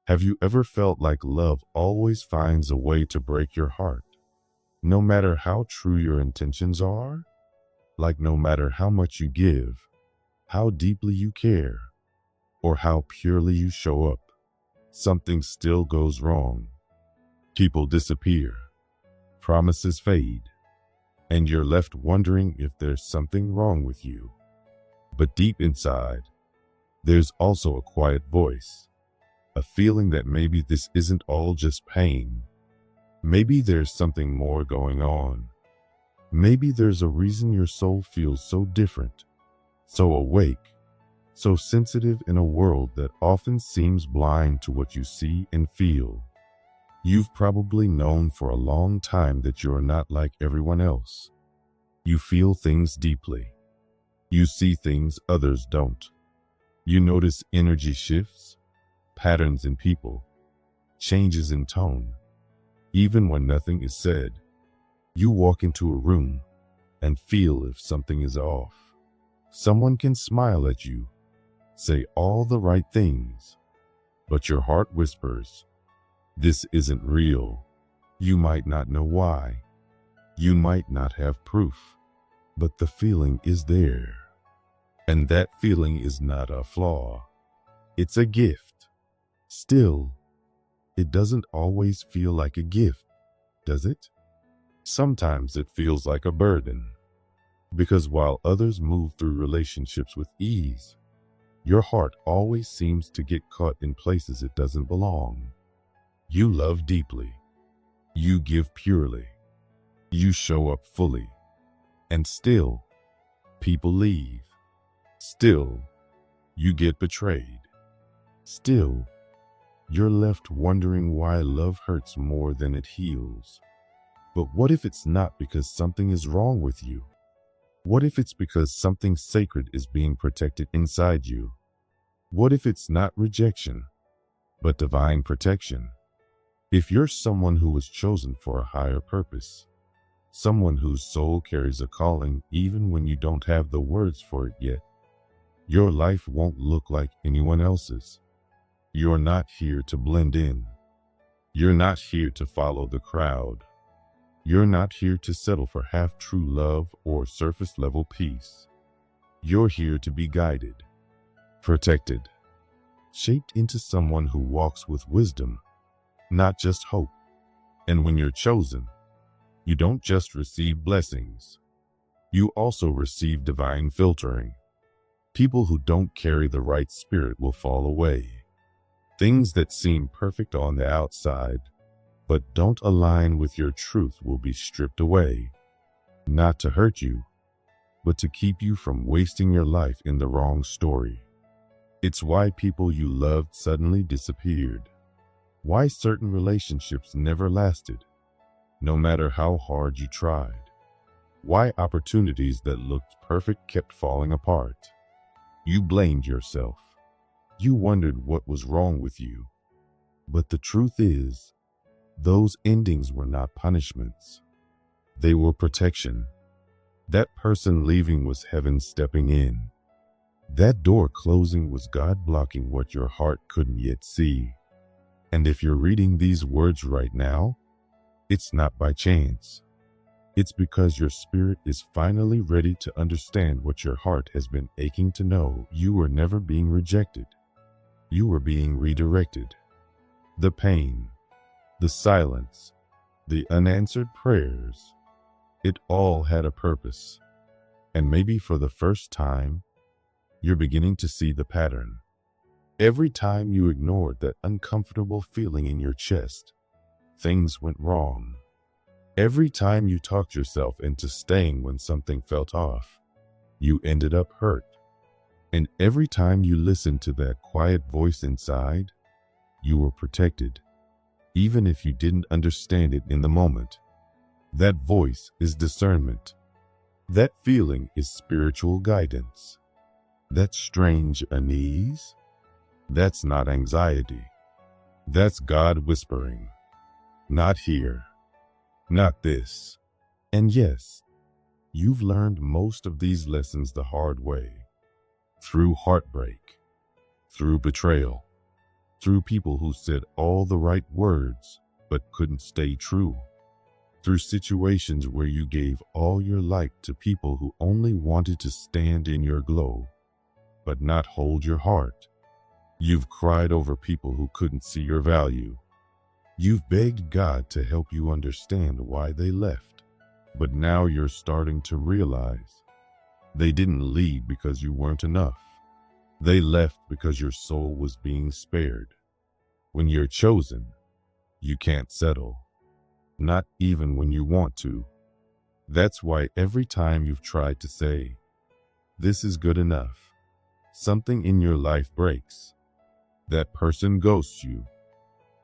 Have you ever felt like love always finds a way to break your heart? No matter how true your intentions are? Like no matter how much you give, how deeply you care, or how purely you show up, something still goes wrong. People disappear, promises fade, and you're left wondering if there's something wrong with you. But deep inside, there's also a quiet voice, a feeling that maybe this isn't all just pain. Maybe there's something more going on. Maybe there's a reason your soul feels so different, so awake, so sensitive in a world that often seems blind to what you see and feel. You've probably known for a long time that you're not like everyone else. You feel things deeply. You see things others don't. You notice energy shifts, patterns in people, changes in tone. Even when nothing is said, you walk into a room and feel if something is off. Someone can smile at you, say all the right things, but your heart whispers, "This isn't real." You might not know why. You might not have proof, but the feeling is there. And that feeling is not a flaw. It's a gift. Still, it doesn't always feel like a gift, does it? Sometimes it feels like a burden. Because while others move through relationships with ease, your heart always seems to get caught in places it doesn't belong. You love deeply. You give purely. You show up fully. And still, people leave. Still, you get betrayed. Still, you're left wondering why love hurts more than it heals. But what if it's not because something is wrong with you? What if it's because something sacred is being protected inside you? What if it's not rejection, but divine protection? If you're someone who was chosen for a higher purpose, someone whose soul carries a calling even when you don't have the words for it yet, your life won't look like anyone else's. You're not here to blend in. You're not here to follow the crowd. You're not here to settle for half-true love or surface-level peace. You're here to be guided, protected, shaped into someone who walks with wisdom, not just hope. And when you're chosen, you don't just receive blessings. You also receive divine filtering. People who don't carry the right spirit will fall away. Things that seem perfect on the outside but don't align with your truth will be stripped away, not to hurt you, but to keep you from wasting your life in the wrong story. It's why people you loved suddenly disappeared, why certain relationships never lasted, no matter how hard you tried, why opportunities that looked perfect kept falling apart. You blamed yourself. You wondered what was wrong with you. But the truth is, those endings were not punishments. They were protection. That person leaving was heaven stepping in. That door closing was God blocking what your heart couldn't yet see. And if you're reading these words right now, it's not by chance. It's because your spirit is finally ready to understand what your heart has been aching to know. You were never being rejected. You were being redirected. The pain, the silence, the unanswered prayers, it all had a purpose. And maybe for the first time, you're beginning to see the pattern. Every time you ignored that uncomfortable feeling in your chest, things went wrong. Every time you talked yourself into staying when something felt off, you ended up hurt. And every time you listened to that quiet voice inside, you were protected. Even if you didn't understand it in the moment. That voice is discernment. That feeling is spiritual guidance. That strange unease, that's not anxiety. That's God whispering, not here, not this. And yes, you've learned most of these lessons the hard way, through heartbreak, through betrayal, through people who said all the right words but couldn't stay true, through situations where you gave all your light to people who only wanted to stand in your glow but not hold your heart. You've cried over people who couldn't see your value. You've begged God to help you understand why they left, but now you're starting to realize they didn't leave because you weren't enough. They left because your soul was being spared. When you're chosen, you can't settle, not even when you want to. That's why every time you've tried to say, "This is good enough," something in your life breaks. That person ghosts you.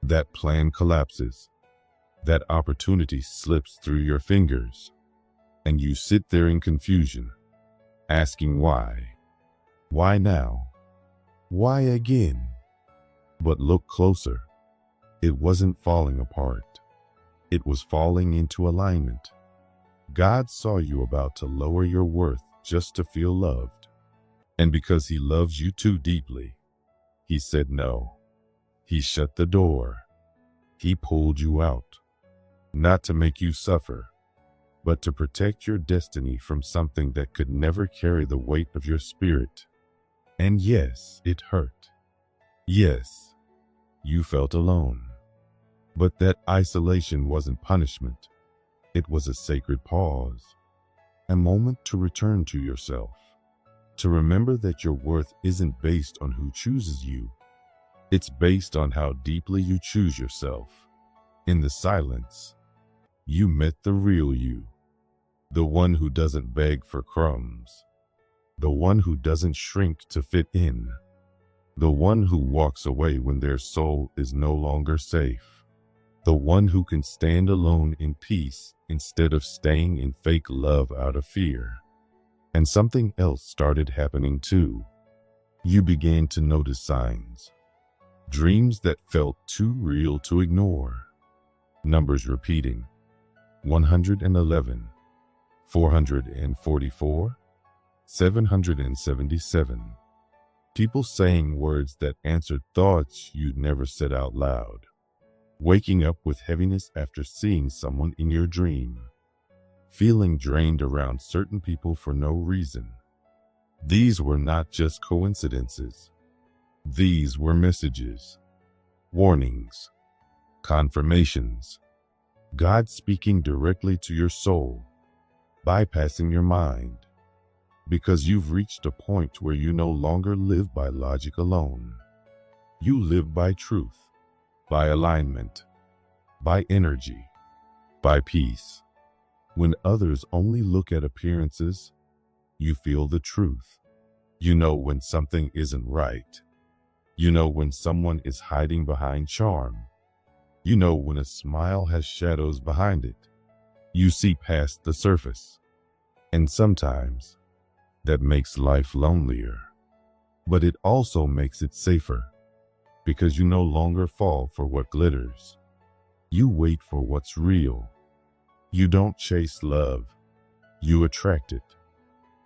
That plan collapses. That opportunity slips through your fingers. And you sit there in confusion, asking why. Why now? Why again? But look closer. It wasn't falling apart. It was falling into alignment. God saw you about to lower your worth just to feel loved. And because he loves you too deeply, he said no. He shut the door. He pulled you out, not to make you suffer, but to protect your destiny from something that could never carry the weight of your spirit. And yes, it hurt. Yes, you felt alone. But that isolation wasn't punishment. It was a sacred pause, a moment to return to yourself, to remember that your worth isn't based on who chooses you. It's based on how deeply you choose yourself. In the silence, you met the real you, the one who doesn't beg for crumbs, the one who doesn't shrink to fit in, the one who walks away when their soul is no longer safe, the one who can stand alone in peace instead of staying in fake love out of fear. And something else started happening too. You began to notice signs. Dreams that felt too real to ignore. Numbers repeating. 111, 444, 777. People saying words that answered thoughts you'd never said out loud. Waking up with heaviness after seeing someone in your dream. Feeling drained around certain people for no reason. These were not just coincidences. These were messages, warnings, confirmations. God speaking directly to your soul, bypassing your mind, because you've reached a point where you no longer live by logic alone. You live by truth, by alignment, by energy, by peace. When others only look at appearances, you feel the truth. You know when something isn't right. You know when someone is hiding behind charm. You know when a smile has shadows behind it. You see past the surface. And sometimes that makes life lonelier. But it also makes it safer, because you no longer fall for what glitters. You wait for what's real. You don't chase love. You attract it.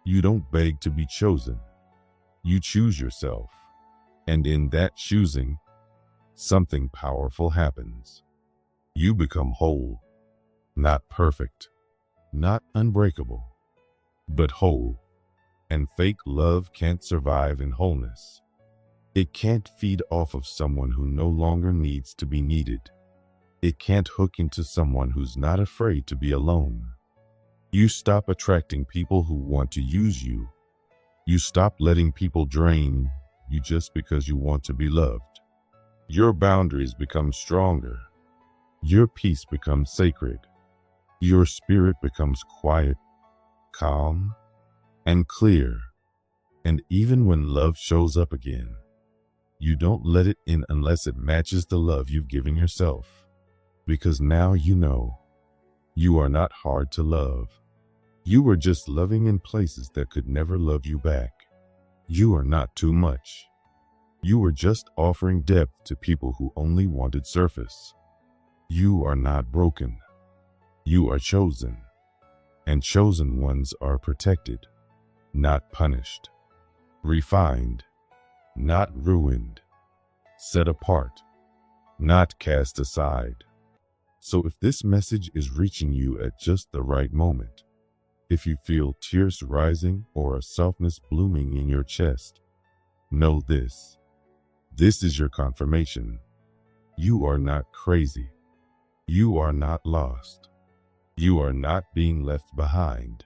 You don't beg to be chosen. You choose yourself. And in that choosing, something powerful happens. You become whole, not perfect, not unbreakable, but whole. And fake love can't survive in wholeness. It can't feed off of someone who no longer needs to be needed. It can't hook into someone who's not afraid to be alone. You stop attracting people who want to use you. You stop letting people drain you just because you want to be loved. Your boundaries become stronger. Your peace becomes sacred. Your spirit becomes quiet, calm, and clear. And even when love shows up again, you don't let it in unless it matches the love you've given yourself. Because now you know you are not hard to love. You were just loving in places that could never love you back. You are not too much. You were just offering depth to people who only wanted surface. You are not broken. You are chosen. And chosen ones are protected, not punished. Refined, not ruined. set apart, not cast aside. So if this message is reaching you at just the right moment, if you feel tears rising or a softness blooming in your chest, know this. This is your confirmation. You are not crazy. You are not lost. You are not being left behind.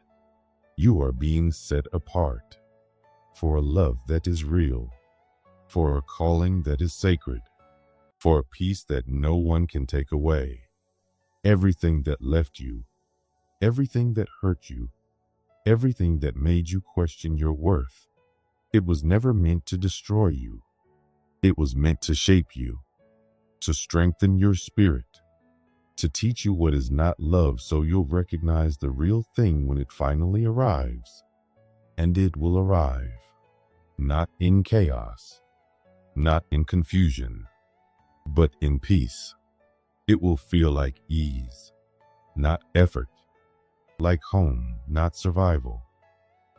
You are being set apart for a love that is real, for a calling that is sacred, for a peace that no one can take away. Everything that left you, everything that hurt you, everything that made you question your worth, it was never meant to destroy you. It was meant to shape you, to strengthen your spirit, to teach you what is not love so you'll recognize the real thing when it finally arrives. And it will arrive, not in chaos, not in confusion, but in peace. It will feel like ease, not effort, like home, not survival,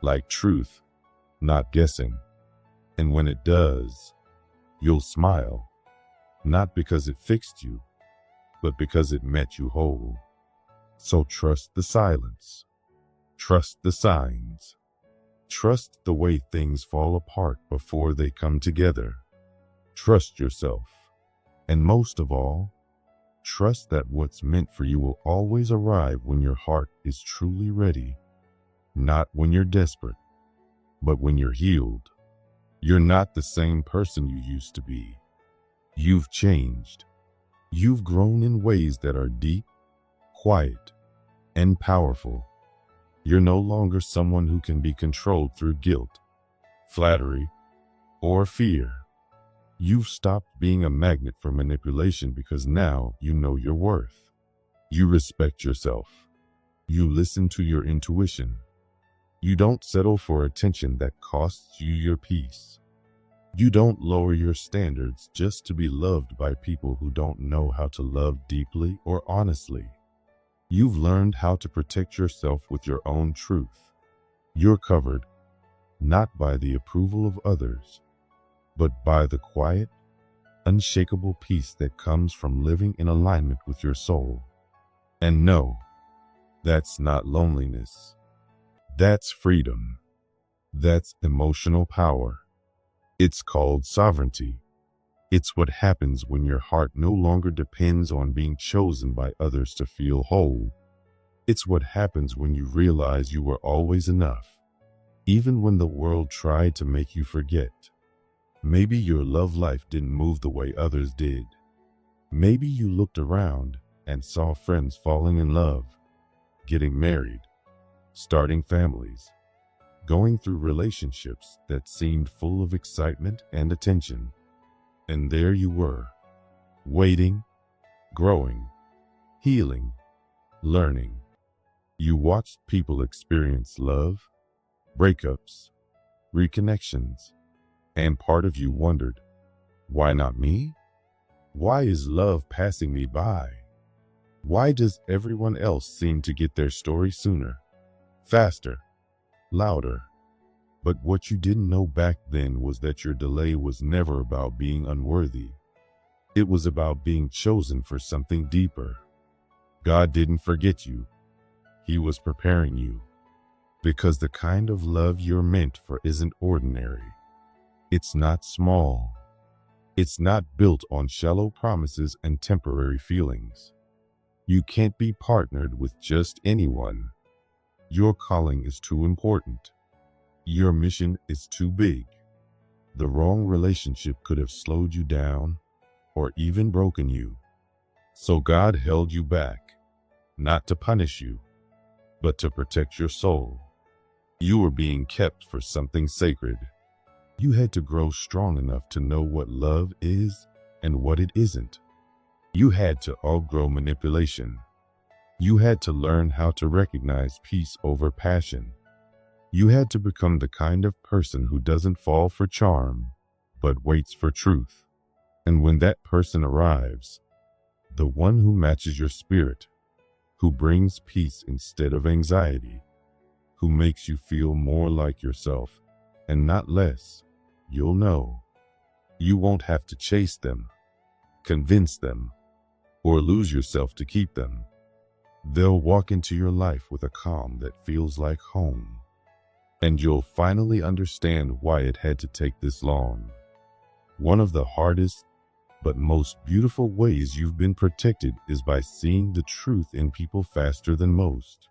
like truth, not guessing. And when it does, you'll smile, not because it fixed you, but because it met you whole. So trust the silence, trust the signs, trust the way things fall apart before they come together. Trust yourself, and most of all, trust that what's meant for you will always arrive when your heart is truly ready, not when you're desperate, but when you're healed. You're not the same person you used to be. You've changed. You've grown in ways that are deep, quiet, and powerful. You're no longer someone who can be controlled through guilt, flattery, or fear. You've stopped being a magnet for manipulation because now you know your worth. You respect yourself. You listen to your intuition. You don't settle for attention that costs you your peace. You don't lower your standards just to be loved by people who don't know how to love deeply or honestly. You've learned how to protect yourself with your own truth. You're covered, not by the approval of others, but by the quiet, unshakable peace that comes from living in alignment with your soul. And no, that's not loneliness. That's freedom. That's emotional power. It's called sovereignty. It's what happens when your heart no longer depends on being chosen by others to feel whole. It's what happens when you realize you were always enough, even when the world tried to make you forget. Maybe your love life didn't move the way others did. Maybe you looked around and saw friends falling in love, getting married, starting families, going through relationships that seemed full of excitement and attention. And there you were, waiting, growing, healing, learning. You watched people experience love, breakups, reconnections, and part of you wondered, why not me? Why is love passing me by? Why does everyone else seem to get their story sooner, faster, louder? But what you didn't know back then was that your delay was never about being unworthy. It was about being chosen for something deeper. God didn't forget you. He was preparing you. Because the kind of love you're meant for isn't ordinary. It's not small. It's not built on shallow promises and temporary feelings. You can't be partnered with just anyone. Your calling is too important. Your mission is too big. The wrong relationship could have slowed you down or even broken you. So God held you back, not to punish you, but to protect your soul. You were being kept for something sacred. You had to grow strong enough to know what love is and what it isn't. You had to outgrow manipulation. You had to learn how to recognize peace over passion. You had to become the kind of person who doesn't fall for charm, but waits for truth. And when that person arrives, the one who matches your spirit, who brings peace instead of anxiety, who makes you feel more like yourself and not less, you'll know. You won't have to chase them, convince them, or lose yourself to keep them. They'll walk into your life with a calm that feels like home. And you'll finally understand why it had to take this long. One of the hardest but most beautiful ways you've been protected is by seeing the truth in people faster than most.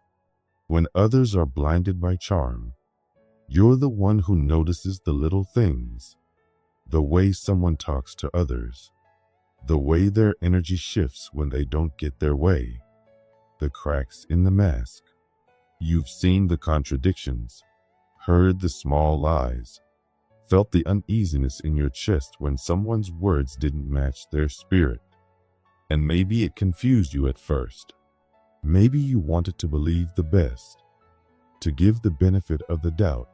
When others are blinded by charm, you're the one who notices the little things, the way someone talks to others, the way their energy shifts when they don't get their way, the cracks in the mask. You've seen the contradictions, heard the small lies, felt the uneasiness in your chest when someone's words didn't match their spirit. And maybe it confused you at first. Maybe you wanted to believe the best, to give the benefit of the doubt,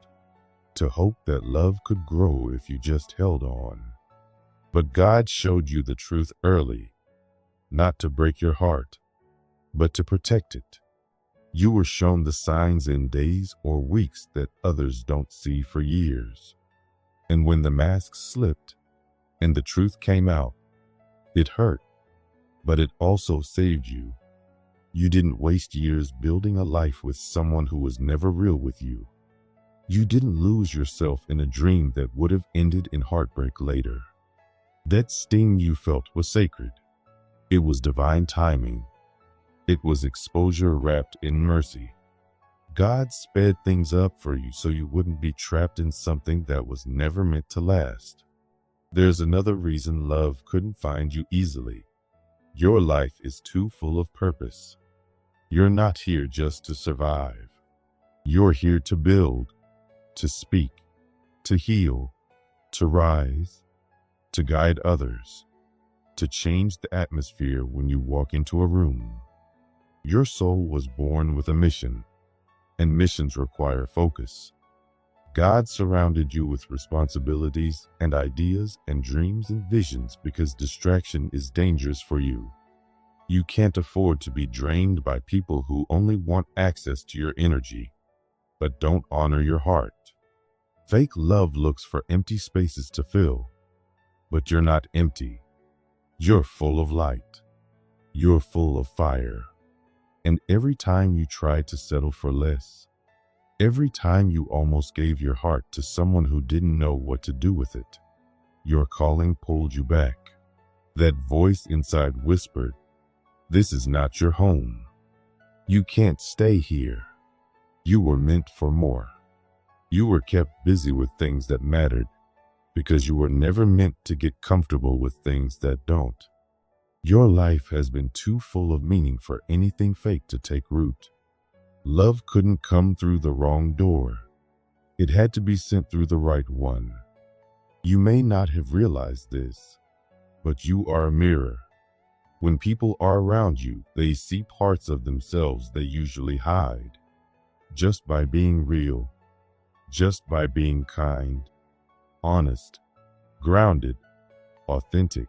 to hope that love could grow if you just held on. But God showed you the truth early, not to break your heart, but to protect it. You were shown the signs in days or weeks that others don't see for years. And when the mask slipped and the truth came out, it hurt, but it also saved you. You didn't waste years building a life with someone who was never real with you. You didn't lose yourself in a dream that would have ended in heartbreak later. That sting you felt was sacred. It was divine timing. It was exposure wrapped in mercy. God sped things up for you so you wouldn't be trapped in something that was never meant to last. There's another reason love couldn't find you easily. Your life is too full of purpose. You're not here just to survive. You're here to build, to speak, to heal, to rise, to guide others, to change the atmosphere when you walk into a room. Your soul was born with a mission, and missions require focus. God surrounded you with responsibilities and ideas and dreams and visions because distraction is dangerous for you. You can't afford to be drained by people who only want access to your energy, but don't honor your heart. Fake love looks for empty spaces to fill, but you're not empty. You're full of light. You're full of fire. And every time you tried to settle for less, every time you almost gave your heart to someone who didn't know what to do with it, your calling pulled you back. That voice inside whispered, "This is not your home. You can't stay here." You were meant for more. You were kept busy with things that mattered because you were never meant to get comfortable with things that don't. Your life has been too full of meaning for anything fake to take root. Love couldn't come through the wrong door. It had to be sent through the right one. You may not have realized this, but you are a mirror. When people are around you, they see parts of themselves they usually hide. Just by being real, just by being kind, honest, grounded, authentic,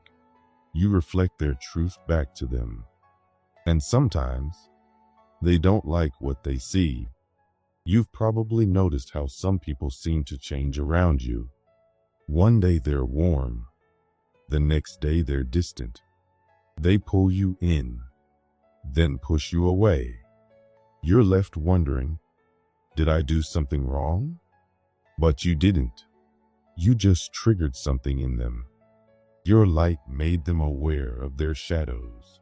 you reflect their truth back to them. And sometimes, they don't like what they see. You've probably noticed how some people seem to change around you. One day they're warm, the next day they're distant. They pull you in, then push you away. You're left wondering, did I do something wrong? But you didn't. You just triggered something in them. Your light made them aware of their shadows.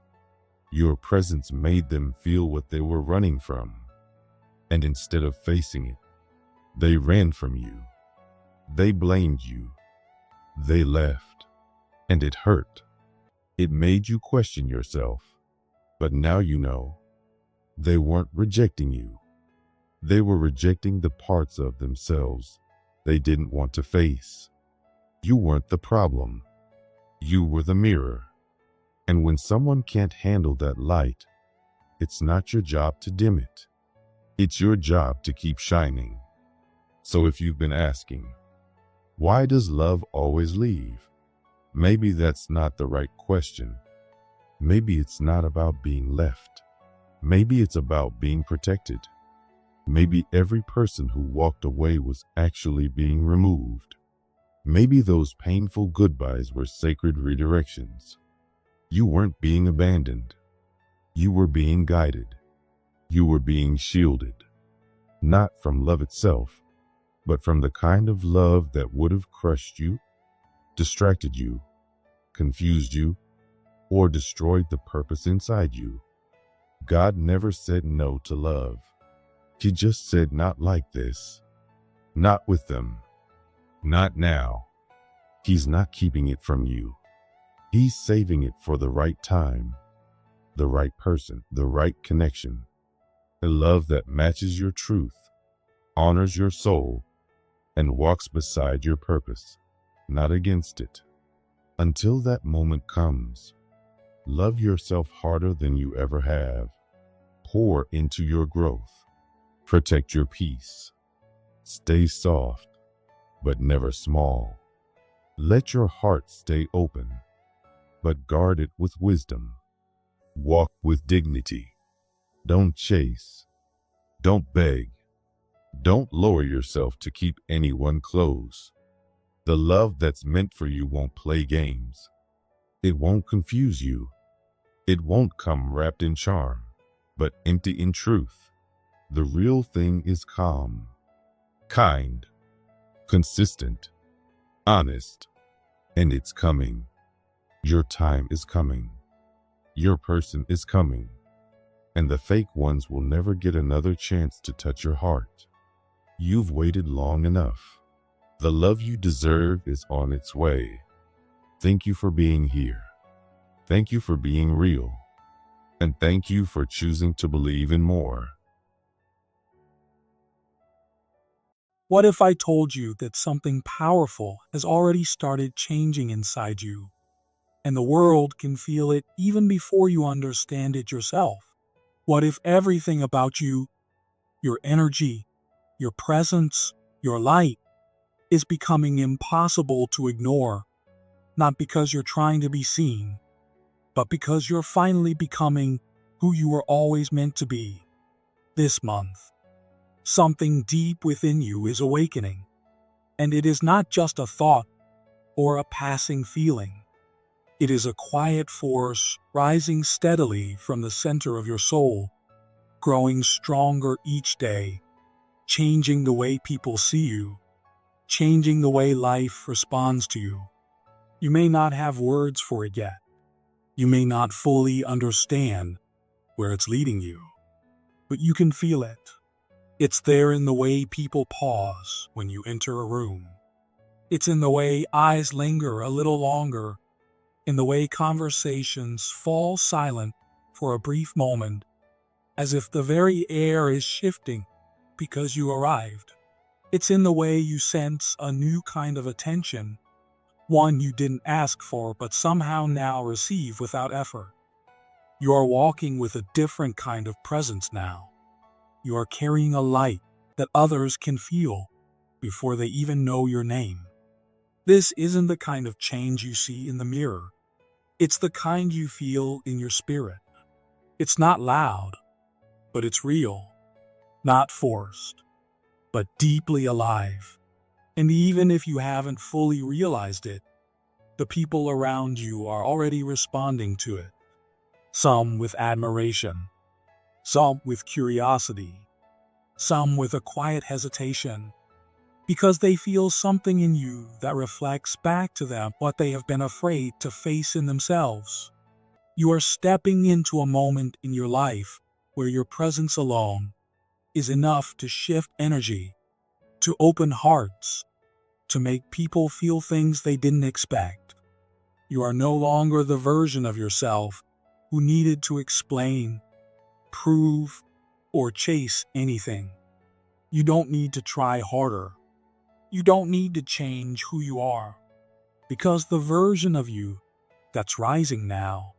Your presence made them feel what they were running from. And instead of facing it, they ran from you. They blamed you. They left. And it hurt. It made you question yourself. But now you know. They weren't rejecting you. They were rejecting the parts of themselves they didn't want to face. You weren't the problem. You were the mirror. And when someone can't handle that light, it's not your job to dim it. It's your job to keep shining. So if you've been asking, why does love always leave? Maybe that's not the right question. Maybe it's not about being left. Maybe it's about being protected. Maybe every person who walked away was actually being removed. Maybe those painful goodbyes were sacred redirections. You weren't being abandoned. You were being guided. You were being shielded. Not from love itself, but from the kind of love that would have crushed you, distracted you, confused you, or destroyed the purpose inside you. God never said no to love. He just said, not like this. Not with them. Not now. He's not keeping it from you. He's saving it for the right time, the right person, the right connection. A love that matches your truth, honors your soul, and walks beside your purpose, not against it. Until that moment comes, love yourself harder than you ever have. Pour into your growth. Protect your peace. Stay soft, but never small. Let your heart stay open, but guard it with wisdom. Walk with dignity. Don't chase. Don't beg. Don't lower yourself to keep anyone close. The love that's meant for you won't play games. It won't confuse you. It won't come wrapped in charm, but empty in truth. The real thing is calm, kind, consistent, honest, and it's coming. Your time is coming. Your person is coming. And the fake ones will never get another chance to touch your heart. You've waited long enough. The love you deserve is on its way. Thank you for being here. Thank you for being real. And thank you for choosing to believe in more. What if I told you that something powerful has already started changing inside you, and the world can feel it even before you understand it yourself? What if everything about you, your energy, your presence, your light, is becoming impossible to ignore, not because you're trying to be seen, but because you're finally becoming who you were always meant to be? This month, something deep within you is awakening, and it is not just a thought or a passing feeling. It is a quiet force rising steadily from the center of your soul, growing stronger each day, changing the way people see you, changing the way life responds to you. You may not have words for it yet. You may not fully understand where it's leading you, but you can feel it. It's there in the way people pause when you enter a room. It's in the way eyes linger a little longer, in the way conversations fall silent for a brief moment, as if the very air is shifting because you arrived. It's in the way you sense a new kind of attention, one you didn't ask for but somehow now receive without effort. You are walking with a different kind of presence now. You are carrying a light that others can feel before they even know your name. This isn't the kind of change you see in the mirror. It's the kind you feel in your spirit. It's not loud, but it's real. Not forced, but deeply alive. And even if you haven't fully realized it, the people around you are already responding to it. Some with admiration, some with curiosity, some with a quiet hesitation, because they feel something in you that reflects back to them what they have been afraid to face in themselves. You are stepping into a moment in your life where your presence alone is enough to shift energy, to open hearts, to make people feel things they didn't expect. You are no longer the version of yourself who needed to explain, prove, or chase anything. You don't need to try harder. You don't need to change who you are, because the version of you that's rising now,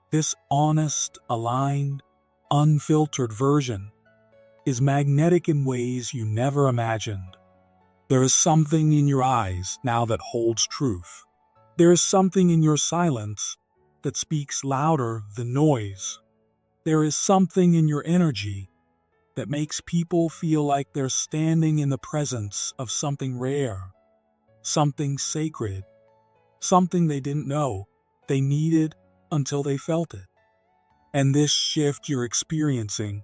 this honest, aligned, unfiltered version, is magnetic in ways you never imagined. There is something in your eyes now that holds truth. There is something in your silence that speaks louder than noise. There is something in your energy that makes people feel like they're standing in the presence of something rare. something sacred, something they didn't know they needed until they felt it. And this shift you're experiencing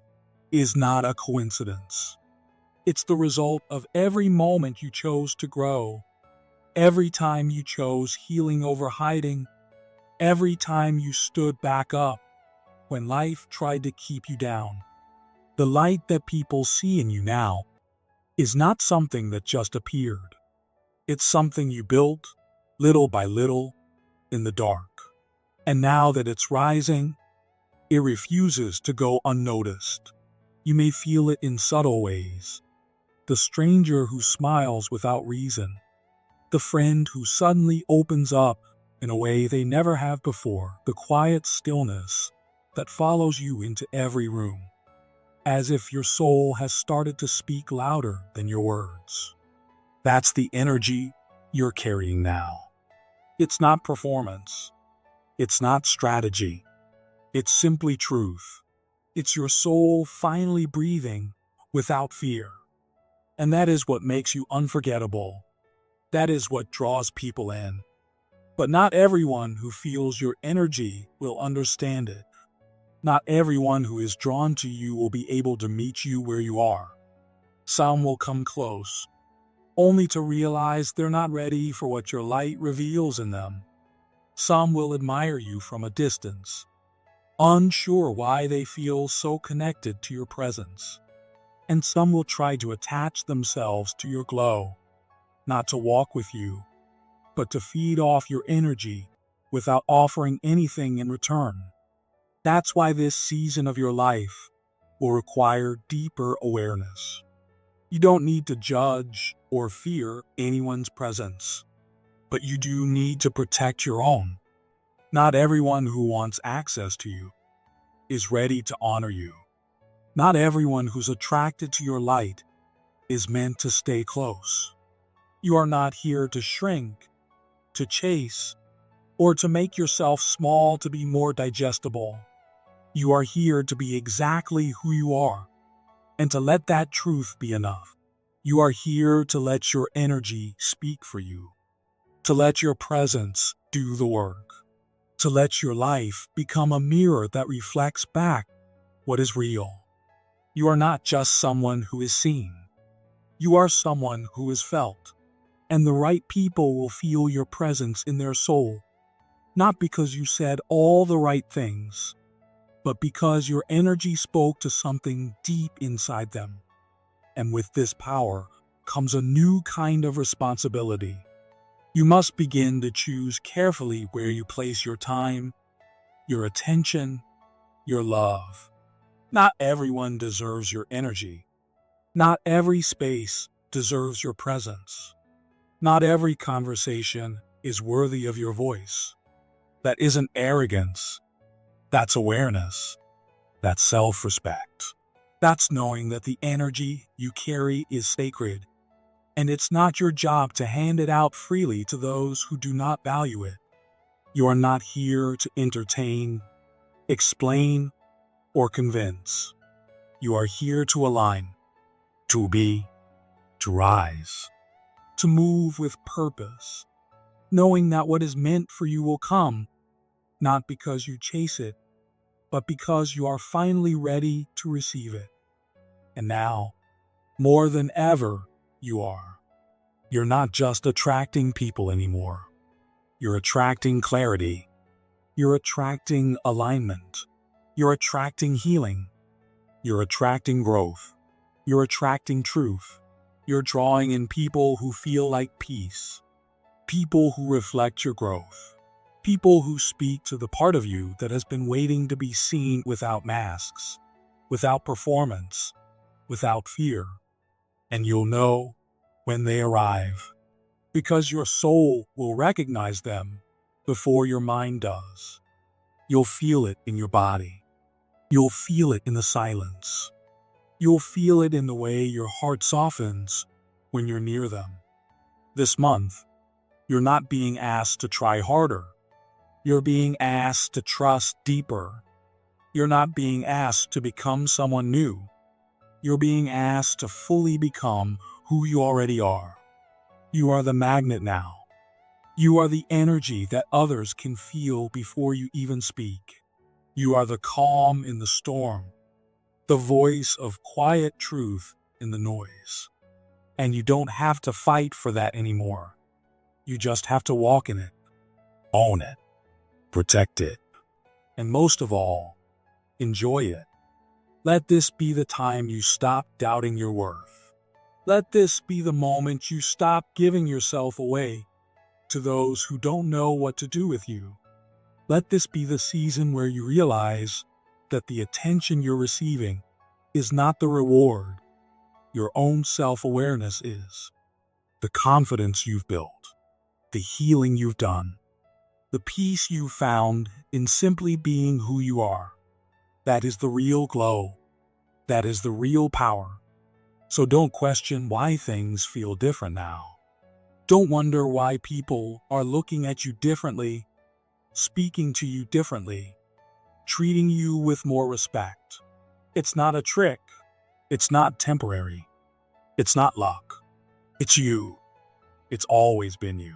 is not a coincidence. It's the result of every moment you chose to grow, every time you chose healing over hiding, every time you stood back up when life tried to keep you down. The light that people see in you now is not something that just appeared. It's something you built, little by little, in the dark. And now that it's rising, it refuses to go unnoticed. You may feel it in subtle ways. The stranger who smiles without reason. The friend who suddenly opens up in a way they never have before. The quiet stillness that follows you into every room, as if your soul has started to speak louder than your words. That's the energy you're carrying now. It's not performance. It's not strategy. It's simply truth. It's your soul finally breathing without fear. And that is what makes you unforgettable. That is what draws people in. But not everyone who feels your energy will understand it. Not everyone who is drawn to you will be able to meet you where you are. Some will come close, only to realize they're not ready for what your light reveals in them. Some will admire you from a distance, unsure why they feel so connected to your presence. And some will try to attach themselves to your glow, not to walk with you, but to feed off your energy without offering anything in return. That's why this season of your life will require deeper awareness. You don't need to judge or fear anyone's presence, but you do need to protect your own. Not everyone who wants access to you is ready to honor you. Not everyone who's attracted to your light is meant to stay close. You are not here to shrink, to chase, or to make yourself small to be more digestible. You are here to be exactly who you are, and to let that truth be enough. You are here to let your energy speak for you, to let your presence do the work, to let your life become a mirror that reflects back what is real. You are not just someone who is seen. You are someone who is felt, and the right people will feel your presence in their soul, not because you said all the right things, but because your energy spoke to something deep inside them. And with this power comes a new kind of responsibility. You must begin to choose carefully where you place your time, your attention, your love. Not everyone deserves your energy. Not every space deserves your presence. Not every conversation is worthy of your voice. That isn't arrogance. That's awareness. That's self-respect. That's knowing that the energy you carry is sacred, and it's not your job to hand it out freely to those who do not value it. You are not here to entertain, explain, or convince. You are here to align, to be, to rise, to move with purpose, knowing that what is meant for you will come, not because you chase it, but because you are finally ready to receive it. And now, more than ever, you are. You're not just attracting people anymore. You're attracting clarity. You're attracting alignment. You're attracting healing. You're attracting growth. You're attracting truth. You're drawing in people who feel like peace. People who reflect your growth. People who speak to the part of you that has been waiting to be seen without masks, without performance, without fear. And you'll know when they arrive, because your soul will recognize them before your mind does. You'll feel it in your body. You'll feel it in the silence. You'll feel it in the way your heart softens when you're near them. This month, you're not being asked to try harder. You're being asked to trust deeper. You're not being asked to become someone new. You're being asked to fully become who you already are. You are the magnet now. You are the energy that others can feel before you even speak. You are the calm in the storm, the voice of quiet truth in the noise. And you don't have to fight for that anymore. You just have to walk in it, own it, protect it, and most of all, enjoy it. Let this be the time you stop doubting your worth. Let this be the moment you stop giving yourself away to those who don't know what to do with you. Let this be the season where you realize that the attention you're receiving is not the reward. Your own self-awareness is. The confidence you've built, the healing you've done, the peace you've found in simply being who you are. That is the real glow. That is the real power. So don't question why things feel different now. Don't wonder why people are looking at you differently, speaking to you differently, treating you with more respect. It's not a trick. It's not temporary. It's not luck. It's you. It's always been you.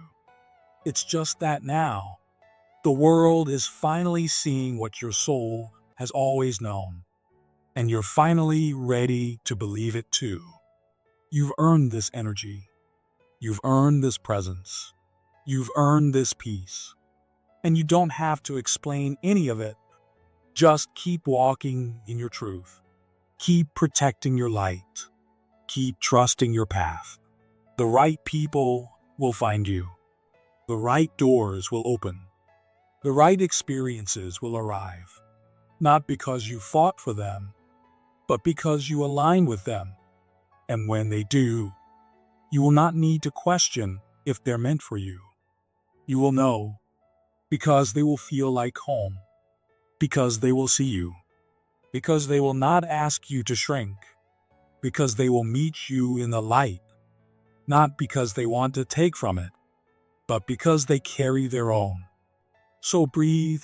It's just that now, the world is finally seeing what your soul has always known, and you're finally ready to believe it too. You've earned this energy. You've earned this presence. You've earned this peace. And you don't have to explain any of it. Just keep walking in your truth. Keep protecting your light. Keep trusting your path. The right people will find you. The right doors will open. The right experiences will arrive, not because you fought for them, but because you align with them. And when they do, you will not need to question if they're meant for you. You will know, because they will feel like home, because they will see you, because they will not ask you to shrink, because they will meet you in the light, not because they want to take from it, but because they carry their own. So breathe,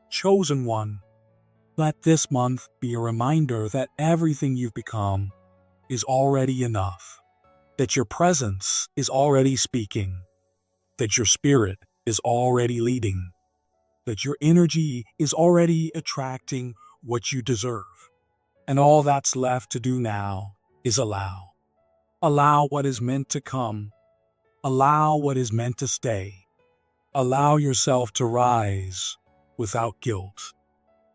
chosen one. Let this month be a reminder that everything you've become is already enough, that your presence is already speaking, that your spirit is already leading, that your energy is already attracting what you deserve. And all that's left to do now is allow. Allow what is meant to come. Allow what is meant to stay. Allow yourself to rise without guilt.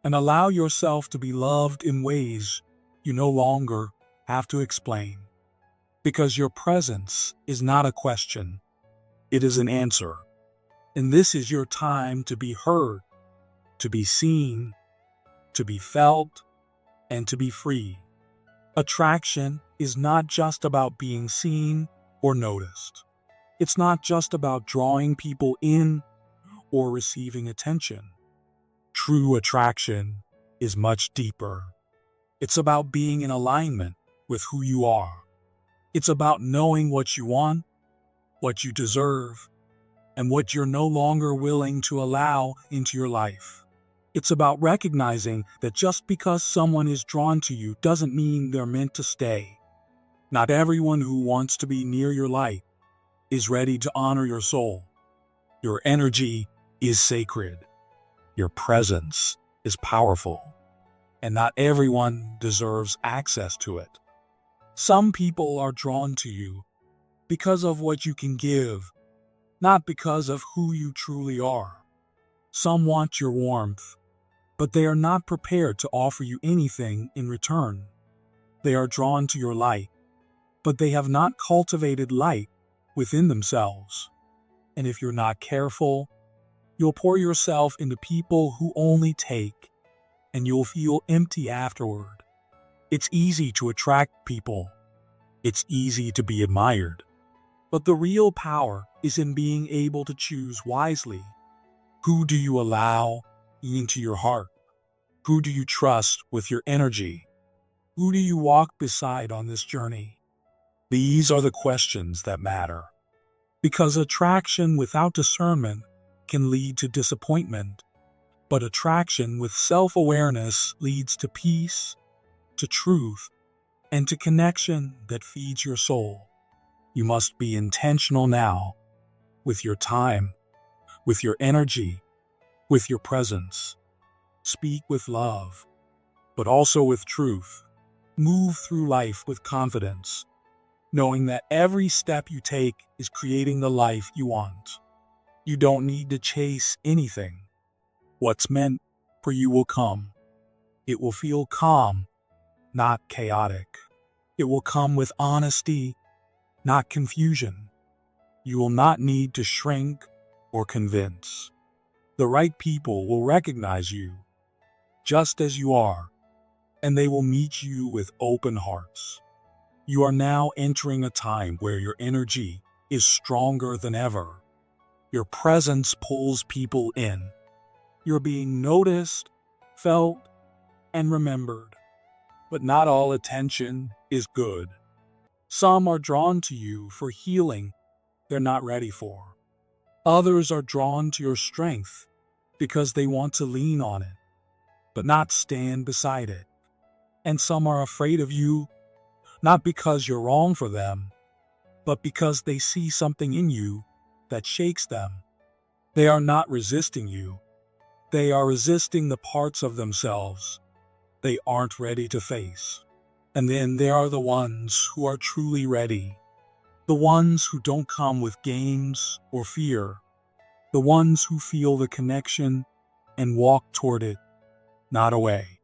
And allow yourself to be loved in ways you no longer have to explain. Because your presence is not a question. It is an answer. And this is your time to be heard, to be seen, to be felt, and to be free. Attraction is not just about being seen or noticed. It's not just about drawing people in or receiving attention. True attraction is much deeper. It's about being in alignment with who you are. It's about knowing what you want, what you deserve, and what you're no longer willing to allow into your life. It's about recognizing that just because someone is drawn to you doesn't mean they're meant to stay. Not everyone who wants to be near your light is ready to honor your soul. Your energy is sacred. Your presence is powerful. And not everyone deserves access to it. Some people are drawn to you because of what you can give, not because of who you truly are. Some want your warmth, but they are not prepared to offer you anything in return. They are drawn to your light, but they have not cultivated light within themselves. And if you're not careful, you'll pour yourself into people who only take, and you'll feel empty afterward. It's easy to attract people. It's easy to be admired. But the real power is in being able to choose wisely. Who do you allow into your heart? Who do you trust with your energy? Who do you walk beside on this journey? These are the questions that matter. Because attraction without discernment can lead to disappointment, but attraction with self-awareness leads to peace, to truth, and to connection that feeds your soul. You must be intentional now with your time, with your energy, with your presence. Speak with love, but also with truth. Move through life with confidence, knowing that every step you take is creating the life you want. You don't need to chase anything. What's meant for you will come. It will feel calm, not chaotic. It will come with honesty, not confusion. You will not need to shrink or convince. The right people will recognize you just as you are, and they will meet you with open hearts. You are now entering a time where your energy is stronger than ever. Your presence pulls people in. You're being noticed, felt, and remembered. But not all attention is good. Some are drawn to you for healing they're not ready for. Others are drawn to your strength because they want to lean on it, but not stand beside it. And some are afraid of you, not because you're wrong for them, but because they see something in you that shakes them. They are not resisting you. They are resisting the parts of themselves they aren't ready to face. And then there are the ones who are truly ready. The ones who don't come with games or fear. The ones who feel the connection and walk toward it, not away.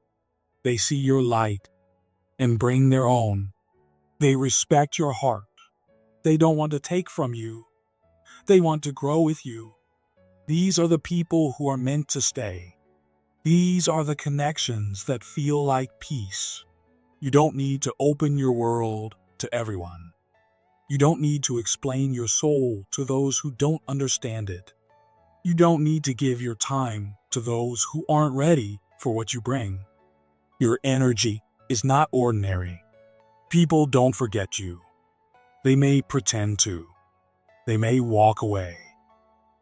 They see your light and bring their own. They respect your heart. They don't want to take from you. They want to grow with you. These are the people who are meant to stay. These are the connections that feel like peace. You don't need to open your world to everyone. You don't need to explain your soul to those who don't understand it. You don't need to give your time to those who aren't ready for what you bring. Your energy is not ordinary. People don't forget you. They may pretend to. They may walk away.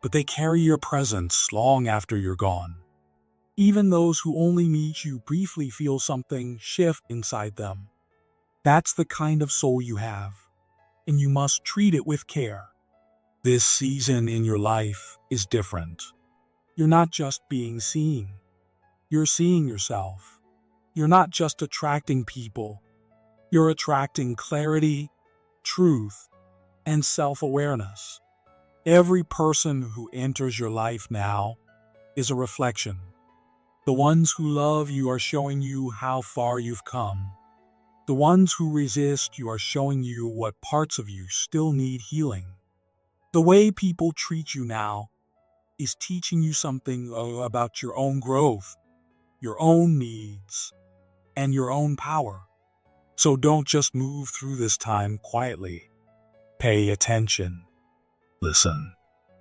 But they carry your presence long after you're gone. Even those who only meet you briefly feel something shift inside them. That's the kind of soul you have, and you must treat it with care. This season in your life is different. You're not just being seen. You're seeing yourself. You're not just attracting people. You're attracting clarity, truth, and self-awareness. Every person who enters your life now is a reflection. The ones who love you are showing you how far you've come. The ones who resist you are showing you what parts of you still need healing. The way people treat you now is teaching you something about your own growth, your own needs, and your own power. So don't just move through this time quietly. Pay attention. Listen.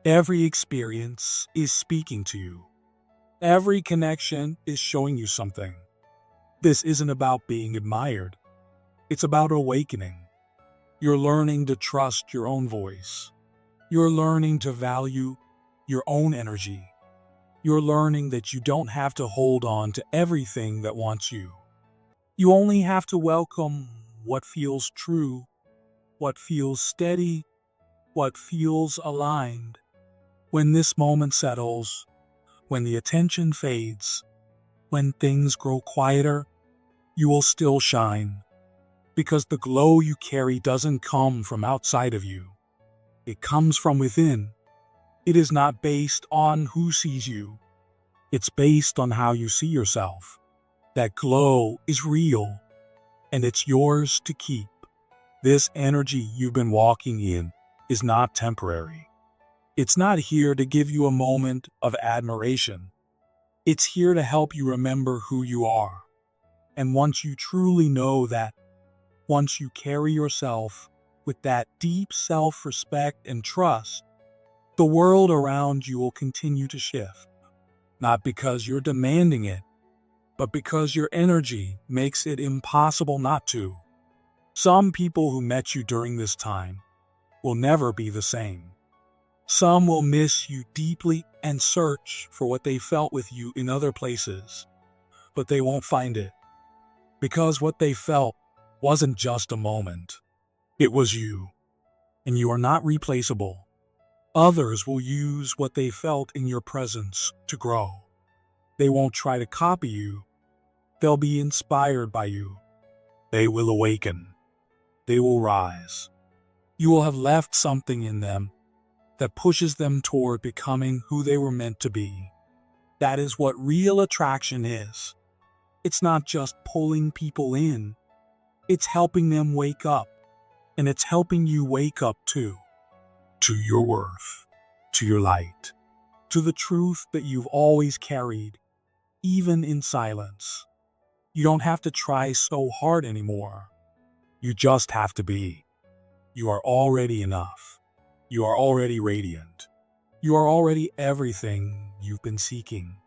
Every experience is speaking to you. Every connection is showing you something. This isn't about being admired. It's about awakening. You're learning to trust your own voice. You're learning to value your own energy. You're learning that you don't have to hold on to everything that wants you. You only have to welcome what feels true, what feels steady, what feels aligned. When this moment settles, when the attention fades, when things grow quieter, you will still shine. Because the glow you carry doesn't come from outside of you. It comes from within. It is not based on who sees you. It's based on how you see yourself. That glow is real, and it's yours to keep. This energy you've been walking in is not temporary. It's not here to give you a moment of admiration. It's here to help you remember who you are. And once you truly know that, once you carry yourself with that deep self-respect and trust, the world around you will continue to shift. Not because you're demanding it, but because your energy makes it impossible not to. Some people who met you during this time will never be the same. Some will miss you deeply and search for what they felt with you in other places, but they won't find it. Because what they felt wasn't just a moment. It was you. and you are not replaceable. Others will use what they felt in your presence to grow. They won't try to copy you. They'll be inspired by you. They will awaken. They will rise. You will have left something in them that pushes them toward becoming who they were meant to be. That is what real attraction is. It's not just pulling people in. It's helping them wake up. And it's helping you wake up too. To your worth. To your light. To the truth that you've always carried, even in silence. You don't have to try so hard anymore. You just have to be. You are already enough. You are already radiant. You are already everything you've been seeking.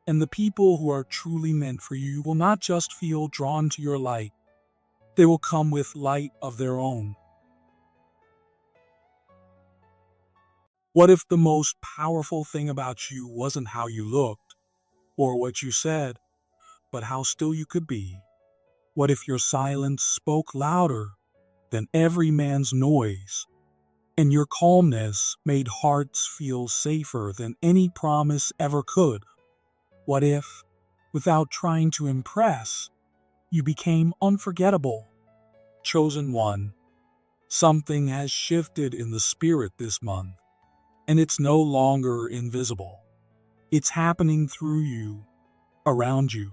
And the people who are truly meant for you will not just feel drawn to your light. They will come with light of their own. What if the most powerful thing about you wasn't how you looked or what you said, but how still you could be? What if your silence spoke louder than every man's noise, and your calmness made hearts feel safer than any promise ever could? What if, without trying to impress, you became unforgettable, chosen one? Something has shifted in the spirit this month, and it's no longer invisible. It's happening through you, around you,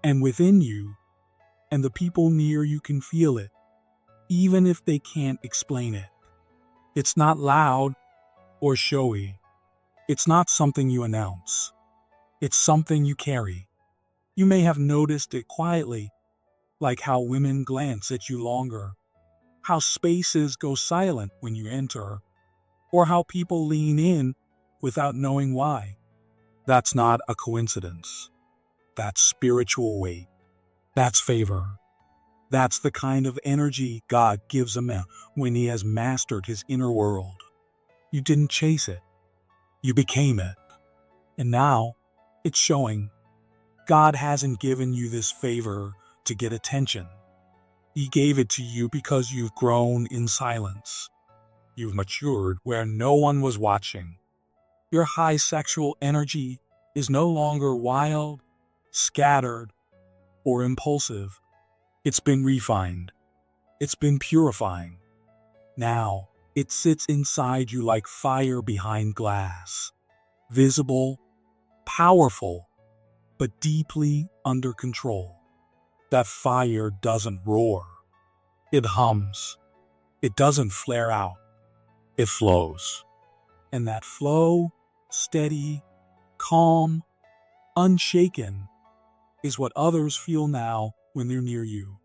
and within you, and the people near you can feel it, even if they can't explain it. It's not loud or showy. It's not something you announce. It's something you carry. You may have noticed it quietly, like how women glance at you longer, how spaces go silent when you enter, or how people lean in without knowing why. That's not a coincidence. That's spiritual weight. That's favor. That's the kind of energy God gives a man when he has mastered his inner world. You didn't chase it. You became it. And now, it's showing. God hasn't given you this favor to get attention. He gave it to you because you've grown in silence. You've matured where no one was watching. Your high sexual energy is no longer wild, scattered, or impulsive. It's been refined. It's been purifying. Now, it sits inside you like fire behind glass. Visible, powerful, but deeply under control. That fire doesn't roar. It hums. It doesn't flare out. It flows. And that flow, steady, calm, unshaken, is what others feel now when they're near you.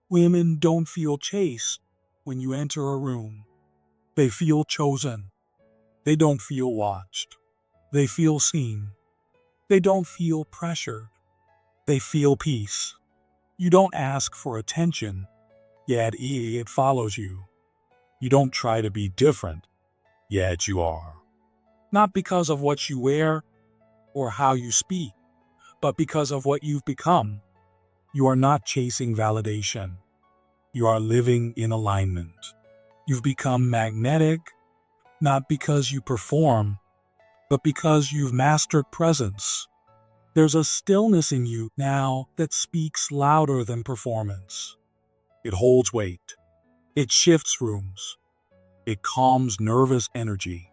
Women don't feel chased when you enter a room. They feel chosen. They don't feel watched. They feel seen. They don't feel pressured. They feel peace. You don't ask for attention, yet it follows you. You don't try to be different, yet you are. Not because of what you wear or how you speak, but because of what you've become. You are not chasing validation. You are living in alignment. You've become magnetic, not because you perform, but because you've mastered presence. There's a stillness in you now that speaks louder than performance. It holds weight. It shifts rooms. It calms nervous energy.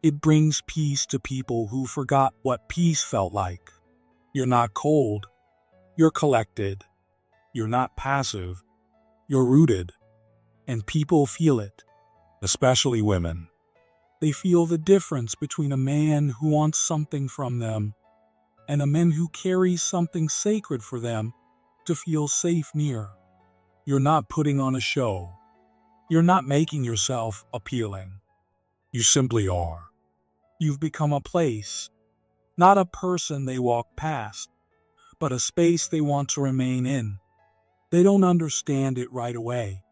It brings peace to people who forgot what peace felt like. You're not cold. You're collected. You're not passive. You're rooted. And people feel it, especially women. They feel the difference between a man who wants something from them and a man who carries something sacred for them to feel safe near. You're not putting on a show. You're not making yourself appealing. You simply are. You've become a place, not a person they walk past, but a space they want to remain in. They don't understand it right away,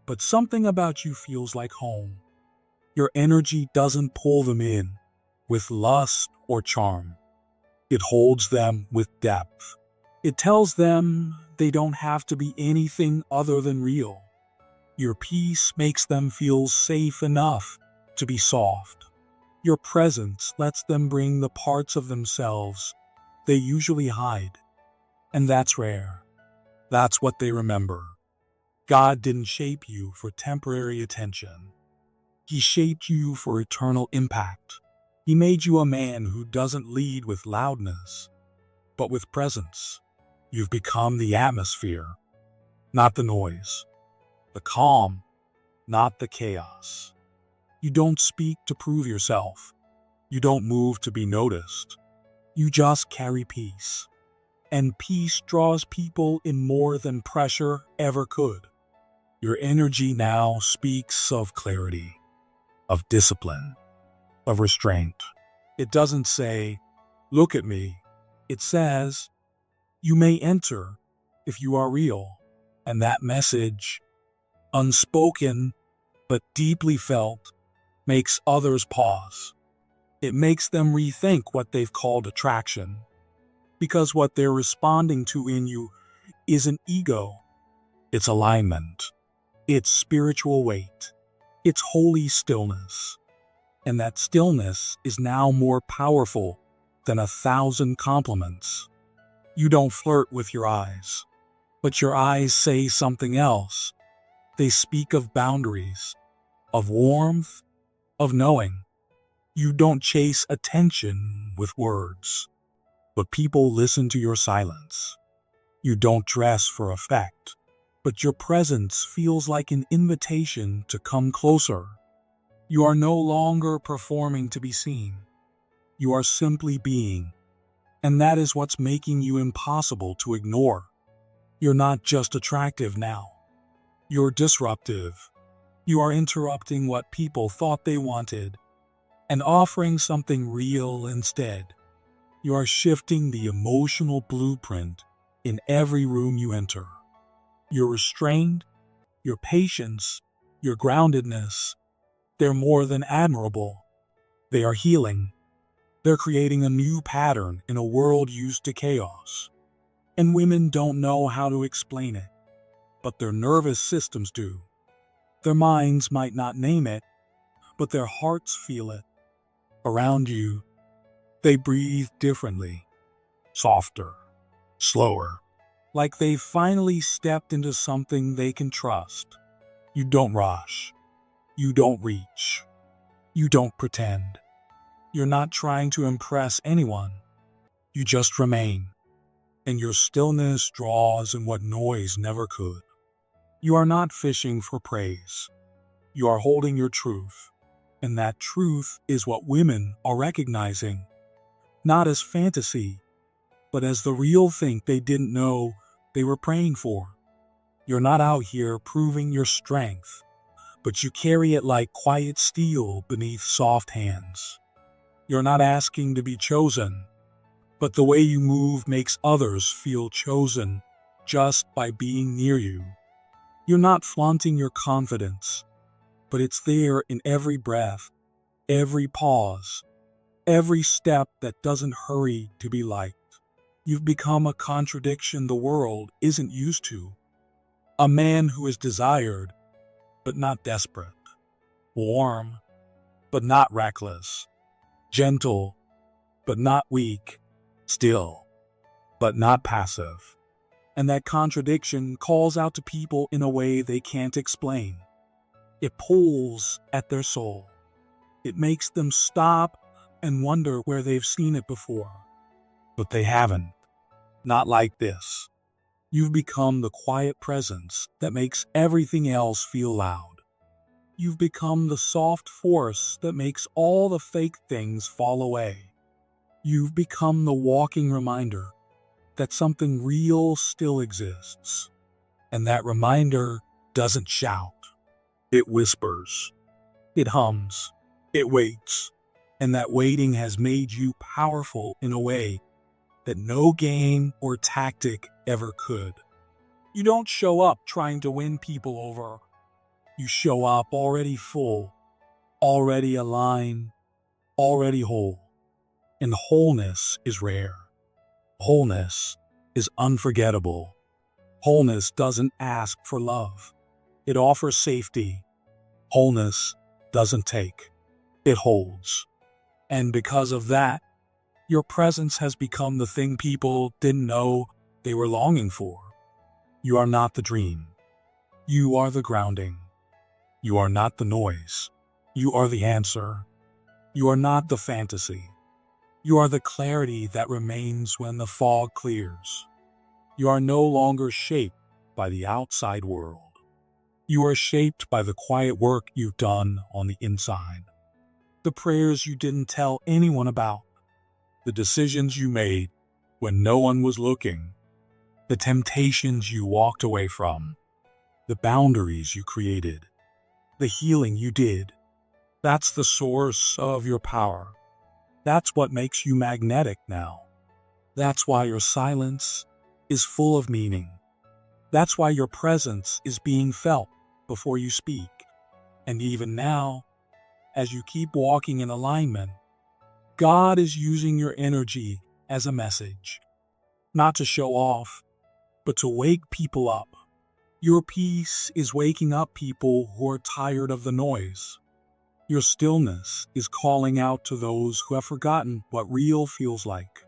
but something about you feels like home. Your energy doesn't pull them in with lust or charm. It holds them with depth. It tells them they don't have to be anything other than real. Your peace makes them feel safe enough to be soft. Your presence lets them bring the parts of themselves they usually hide. And that's rare. That's what they remember. God didn't shape you for temporary attention. He shaped you for eternal impact. He made you a man who doesn't lead with loudness, but with presence. You've become the atmosphere, not the noise. The calm, not the chaos. You don't speak to prove yourself. You don't move to be noticed. You just carry peace. And peace draws people in more than pressure ever could. Your energy now speaks of clarity, of discipline, of restraint. It doesn't say, "Look at me." It says, "You may enter if you are real." And that message, unspoken but deeply felt, makes others pause. It makes them rethink what they've called attraction. Because what they're responding to in you isn't ego, it's alignment. It's spiritual weight. It's holy stillness. And that stillness is now more powerful than 1,000 compliments. You don't flirt with your eyes, but your eyes say something else. They speak of boundaries, of warmth, of knowing. You don't chase attention with words, but people listen to your silence. You don't dress for effect, but your presence feels like an invitation to come closer. You are no longer performing to be seen. You are simply being. And that is what's making you impossible to ignore. You're not just attractive now. You're disruptive. You are interrupting what people thought they wanted and offering something real instead. You are shifting the emotional blueprint in every room you enter. Your restraint, your patience, your groundedness, they're more than admirable. They are healing. They're creating a new pattern in a world used to chaos. And women don't know how to explain it, but their nervous systems do. Their minds might not name it, but their hearts feel it. Around you, they breathe differently, softer, slower, like they've finally stepped into something they can trust. You don't rush. You don't reach. You don't pretend. You're not trying to impress anyone. You just remain. And your stillness draws in what noise never could. You are not fishing for praise. You are holding your truth. And that truth is what women are recognizing. Not as fantasy, but as the real thing they didn't know they were praying for. You're not out here proving your strength, but you carry it like quiet steel beneath soft hands. You're not asking to be chosen, but the way you move makes others feel chosen just by being near you. You're not flaunting your confidence, but it's there in every breath, every pause, every step that doesn't hurry to be liked. You've become a contradiction the world isn't used to. A man who is desired, but not desperate. Warm, but not reckless. Gentle, but not weak. Still, but not passive. And that contradiction calls out to people in a way they can't explain. It pulls at their soul. It makes them stop and wonder where they've seen it before. But they haven't. Not like this. You've become the quiet presence that makes everything else feel loud. You've become the soft force that makes all the fake things fall away. You've become the walking reminder that something real still exists. And that reminder doesn't shout. It whispers. It hums. It waits. And that waiting has made you powerful in a way that no game or tactic ever could. You don't show up trying to win people over. You show up already full, already aligned, already whole. And wholeness is rare. Wholeness is unforgettable. Wholeness doesn't ask for love. It offers safety. Wholeness doesn't take, it holds. And because of that, your presence has become the thing people didn't know they were longing for. You are not the dream. You are the grounding. You are not the noise. You are the answer. You are not the fantasy. You are the clarity that remains when the fog clears. You are no longer shaped by the outside world. You are shaped by the quiet work you've done on the inside. The prayers you didn't tell anyone about. The decisions you made when no one was looking. The temptations you walked away from. The boundaries you created. The healing you did. That's the source of your power. That's what makes you magnetic now. That's why your silence is full of meaning. That's why your presence is being felt before you speak. And even now, as you keep walking in alignment, God is using your energy as a message. Not to show off, but to wake people up. Your peace is waking up people who are tired of the noise. Your stillness is calling out to those who have forgotten what real feels like.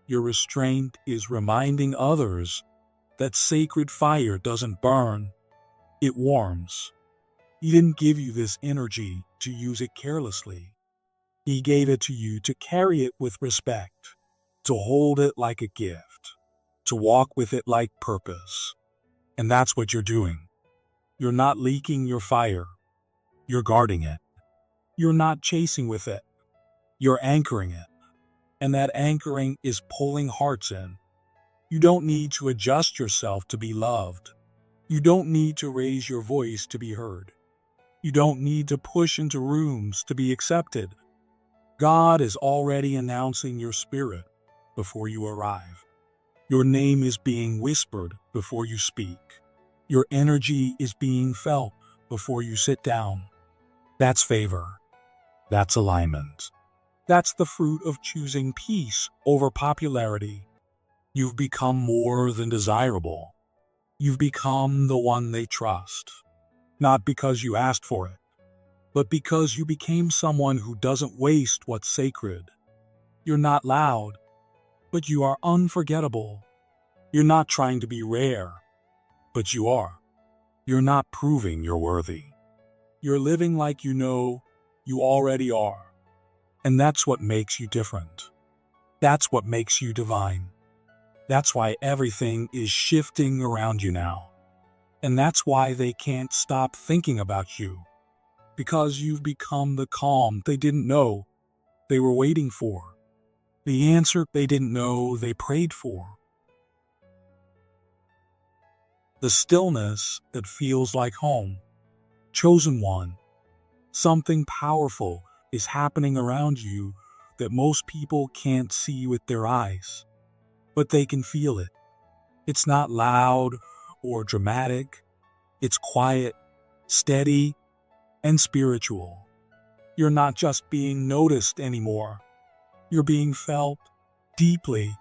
Your restraint is reminding others that sacred fire doesn't burn, it warms. He didn't give you this energy to use it carelessly. He gave it to you to carry it with respect, to hold it like a gift, to walk with it like purpose. And that's what you're doing. You're not leaking your fire. You're guarding it. You're not chasing with it. You're anchoring it. And that anchoring is pulling hearts in. You don't need to adjust yourself to be loved. You don't need to raise your voice to be heard. You don't need to push into rooms to be accepted. God is already announcing your spirit before you arrive. Your name is being whispered before you speak. Your energy is being felt before you sit down. That's favor. That's alignment. That's the fruit of choosing peace over popularity. You've become more than desirable. You've become the one they trust. Not because you asked for it, but because you became someone who doesn't waste what's sacred. You're not loud, but you are unforgettable. You're not trying to be rare, but you are. You're not proving you're worthy. You're living like you know you already are. And that's what makes you different. That's what makes you divine. That's why everything is shifting around you now. And that's why they can't stop thinking about you. Because you've become the calm they didn't know they were waiting for. The answer they didn't know they prayed for. The stillness that feels like home. Chosen one. Something powerful is happening around you that most people can't see with their eyes, but they can feel it. It's not loud or dramatic. It's quiet, steady, and spiritual. You're not just being noticed anymore. You're being felt deeply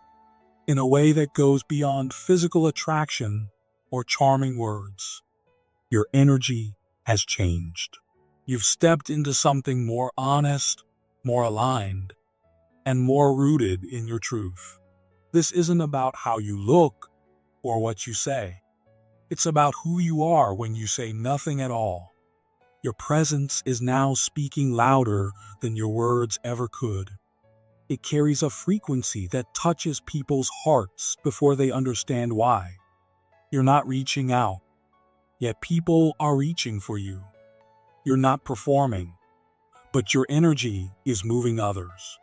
in a way that goes beyond physical attraction or charming words. Your energy has changed. You've stepped into something more honest, more aligned, and more rooted in your truth. This isn't about how you look or what you say. It's about who you are when you say nothing at all. Your presence is now speaking louder than your words ever could. It carries a frequency that touches people's hearts before they understand why. You're not reaching out, yet people are reaching for you. You're not performing, but your energy is moving others.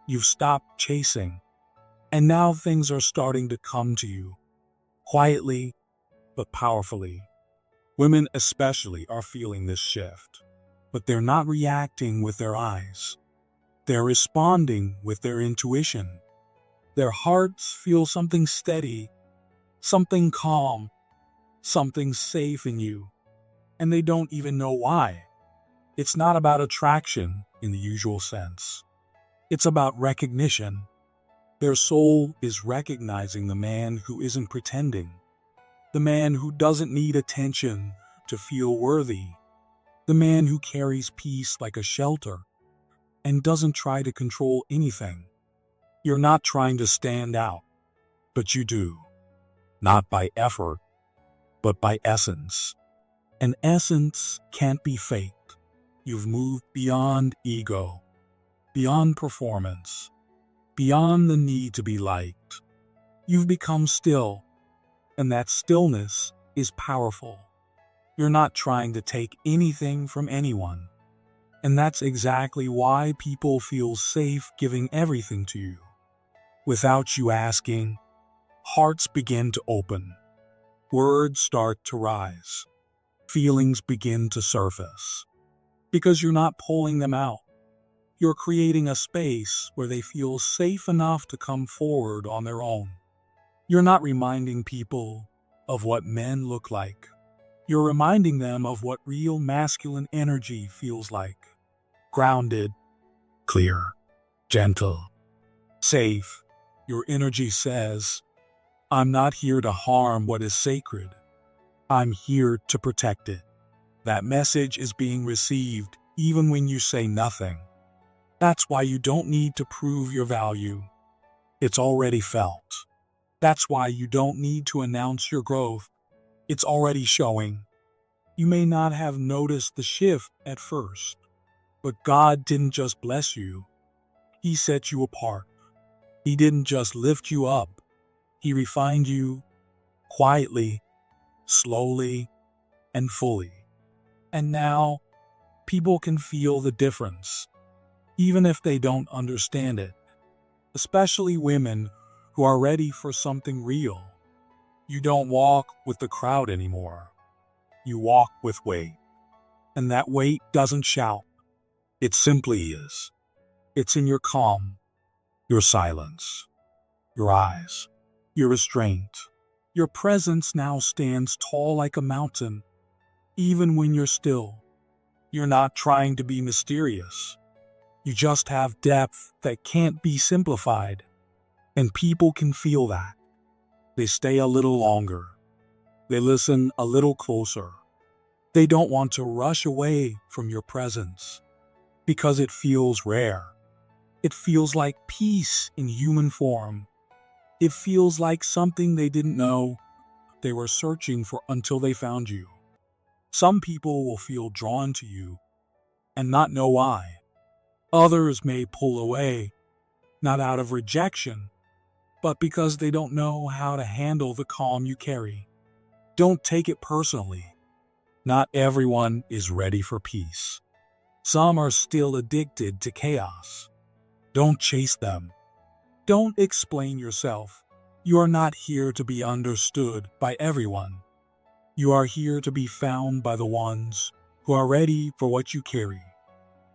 You've stopped chasing, and now things are starting to come to you, quietly but powerfully. Women especially are feeling this shift, but they're not reacting with their eyes. They're responding with their intuition. Their hearts feel something steady, something calm, something safe in you, and they don't even know why. It's not about attraction in the usual sense. It's about recognition. Their soul is recognizing the man who isn't pretending, the man who doesn't need attention to feel worthy, the man who carries peace like a shelter and doesn't try to control anything. You're not trying to stand out, but you do. Not by effort, but by essence. And essence can't be faked. You've moved beyond ego, beyond performance, beyond the need to be liked. You've become still, and that stillness is powerful. You're not trying to take anything from anyone. And that's exactly why people feel safe giving everything to you. Without you asking, hearts begin to open. Words start to rise. Feelings begin to surface. Because you're not pulling them out. You're creating a space where they feel safe enough to come forward on their own. You're not reminding people of what men look like. You're reminding them of what real masculine energy feels like. Grounded, clear, gentle, safe. Your energy says, I'm not here to harm what is sacred. I'm here to protect it. That message is being received even when you say nothing. That's why you don't need to prove your value. It's already felt. That's why you don't need to announce your growth. It's already showing. You may not have noticed the shift at first, but God didn't just bless you. He set you apart. He didn't just lift you up. He refined you quietly, slowly, and fully. And now, people can feel the difference, even if they don't understand it, especially women who are ready for something real. You don't walk with the crowd anymore. You walk with weight. And that weight doesn't shout. It simply is. It's in your calm, your silence, your eyes, your restraint. Your presence now stands tall like a mountain, even when you're still. You're not trying to be mysterious. You just have depth that can't be simplified. And people can feel that. They stay a little longer. They listen a little closer. They don't want to rush away from your presence because it feels rare. It feels like peace in human form. It feels like something they didn't know they were searching for until they found you. Some people will feel drawn to you and not know why. Others may pull away, not out of rejection, but because they don't know how to handle the calm you carry. Don't take it personally. Not everyone is ready for peace. Some are still addicted to chaos. Don't chase them. Don't explain yourself. You are not here to be understood by everyone. You are here to be found by the ones who are ready for what you carry.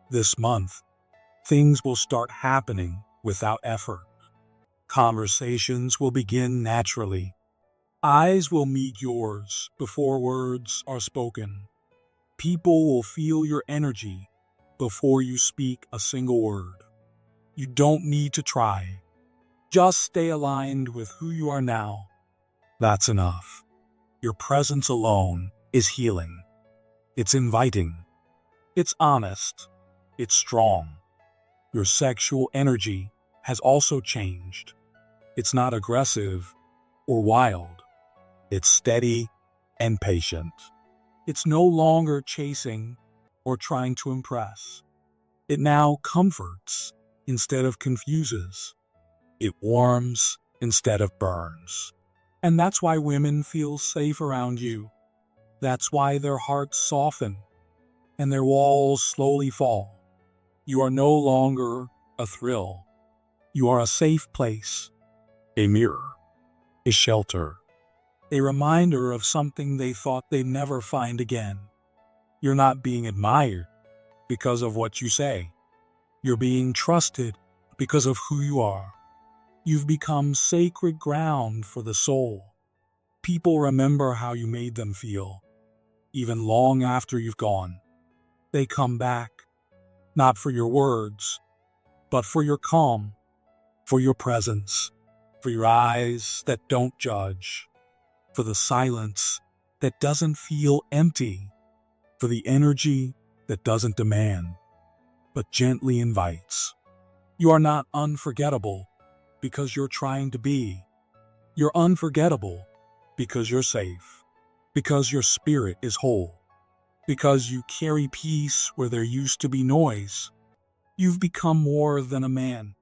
This month, things will start happening without effort. Conversations will begin naturally. Eyes will meet yours before words are spoken. People will feel your energy before you speak a single word. You don't need to try. Just stay aligned with who you are now. That's enough. Your presence alone is healing. It's inviting. It's honest. It's strong. Your sexual energy has also changed. It's not aggressive or wild. It's steady and patient. It's no longer chasing or trying to impress. It now comforts instead of confuses. It warms instead of burns. And that's why women feel safe around you. That's why their hearts soften and their walls slowly fall. You are no longer a thrill. You are a safe place, a mirror, a shelter, a reminder of something they thought they'd never find again. You're not being admired because of what you say. You're being trusted because of who you are. You've become sacred ground for the soul. People remember how you made them feel, even long after you've gone. They come back, not for your words, but for your calm, for your presence, for your eyes that don't judge, for the silence that doesn't feel empty, for the energy that doesn't demand, but gently invites. You are not unforgettable because you're trying to be. You're unforgettable because you're safe, because your spirit is whole, because you carry peace where there used to be noise. You've become more than a man.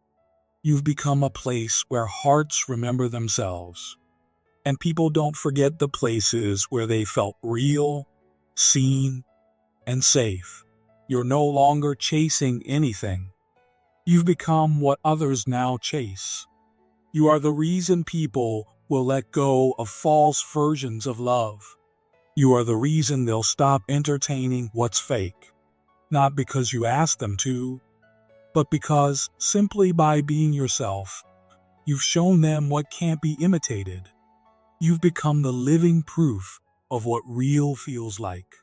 You've become a place where hearts remember themselves, and people don't forget the places where they felt real, seen, and safe. You're no longer chasing anything. You've become what others now chase. You are the reason people will let go of false versions of love. You are the reason they'll stop entertaining what's fake. Not because you asked them to, but because simply by being yourself, you've shown them what can't be imitated. You've become the living proof of what real feels like.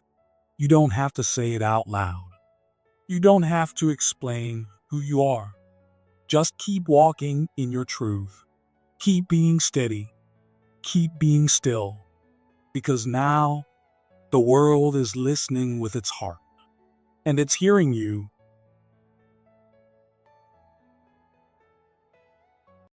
You don't have to say it out loud. You don't have to explain who you are. Just keep walking in your truth. Keep being steady. Keep being still. Because now the world is listening with its heart. And it's hearing you